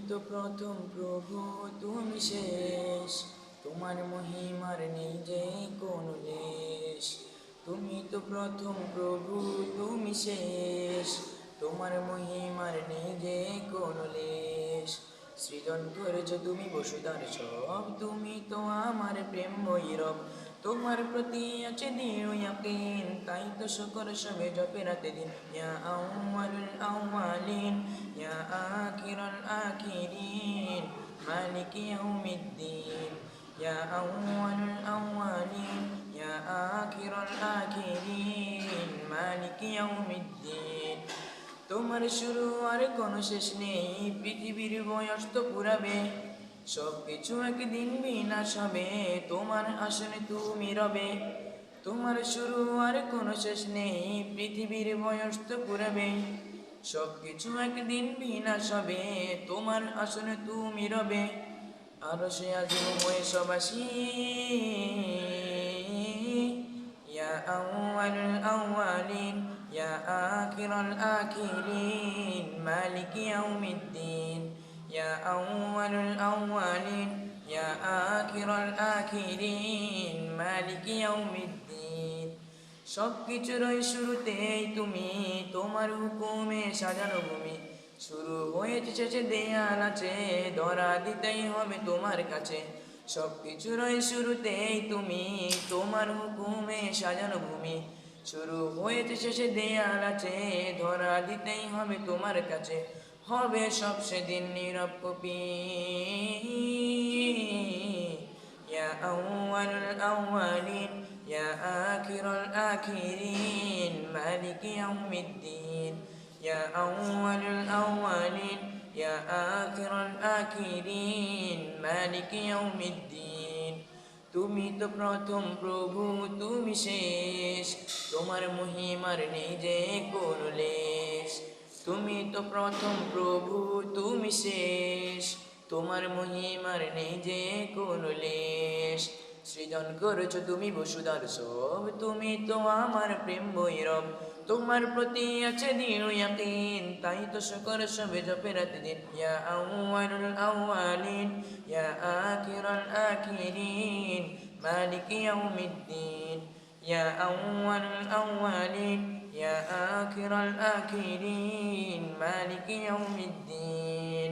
তো প্রথম প্রভু, তুমি শেষ, তোমার মহিমার নেই যে কোনো লেশ। তুমি তো প্রথম প্রভু, তুমি শেষ, তোমার মহিমার নেই যে কোনো লেশ। সৃজন করেছ তুমি বসুধার সব, তুমি তো আমার প্রেম রব। তোমার প্রতি আছে দৃঢ় ইয়াকিন, তাই তো শুকর সবে জপে রাতে দিন। ইয়া আউয়ালুল আউয়ালিন, ইয়া আখিরাল আখিরিন, মালিক ইয়াউমিদ্দিন। ইয়া আউয়ালুল আউয়ালিন, ইয়া আখিরাল আখিরিন, মালিক ইয়াউমিদ্দিন। তোমার শুরু আর কোনো শেষ নেই, পৃথিবীর বয়স তো পুরাবে, সব কিছু একদিন বিনাশ হবে, তোমার আসনে তুমি রবে। তোমার শুরু আর কোনো শেষ নেই, পৃথিবীর বয়স তো পুরাবে, সব কিছু একদিন বিনাশ হবে, তোমার আসনে তুমি রবে। আরো সে আজিম হয়ে সবাসী, ইয়া আউয়ালুল আউয়ালিন, ইয়া আখিরাল আখিরিন, মালিক ইয়াউমিদ্দিন। ইয়া আউয়ালুল আউয়ালিন, ইয়া আখিরাল আখিরিন, মালিক ইয়াউমিদ্দিন। সব কিছুরই শুরুতেই তুমি, তোমার হুকুমে সাজানো ভূমি। শুরু হয়েছে শেষে দেয়াল আছে, ধরা দিতেই হবে তোমার কাছে। সব কিছুরই শুরুতেই তুমি, তোমার হুকুমে সাজানো ভূমি। শুরু হয়েছে শেষে দেয়াল আছে, ধরা দিতেই হবে তোমার কাছে। হবে সব সেদিন নীরব কপি। ইয়া আউয়ালুল আউয়ালিন, ইয়া আখিরাল আখিরিন, মালিক ইয়াউমিদ্দিন। ইয়া আউয়ালুল আউয়ালিন, ইয়া আখিরাল আখিরিন, মালিক ইয়াউমিদ্দিন। তুমি তো প্রথম প্রভু, তুমি শেষ, তোমার মহিমার নেই যে কোনো লেশ। তুমি তো প্রথম প্রভু, তুমি শেষ, তোমার মহিমার নেই যে কোনো লেশ। সৃজন করেছ তুমি বসুধার সব, তুমি তো আমার প্রেম বৈরব। তোমার প্রতি আছে দৃঢ় ইয়াকিন, তাই তো শুকর সবে জপে রাতে দিন। ইয়া আউয়ালুল আউয়ালিন, ইয়া আখিরাল আখিরিন, মালিক ইয়াউমিদ্দিন। ইয়া আউয়ালুল আউয়ালিন, ইয়া আখিরাল আখিরিন, মালিক ইয়াউমিদ্দিন।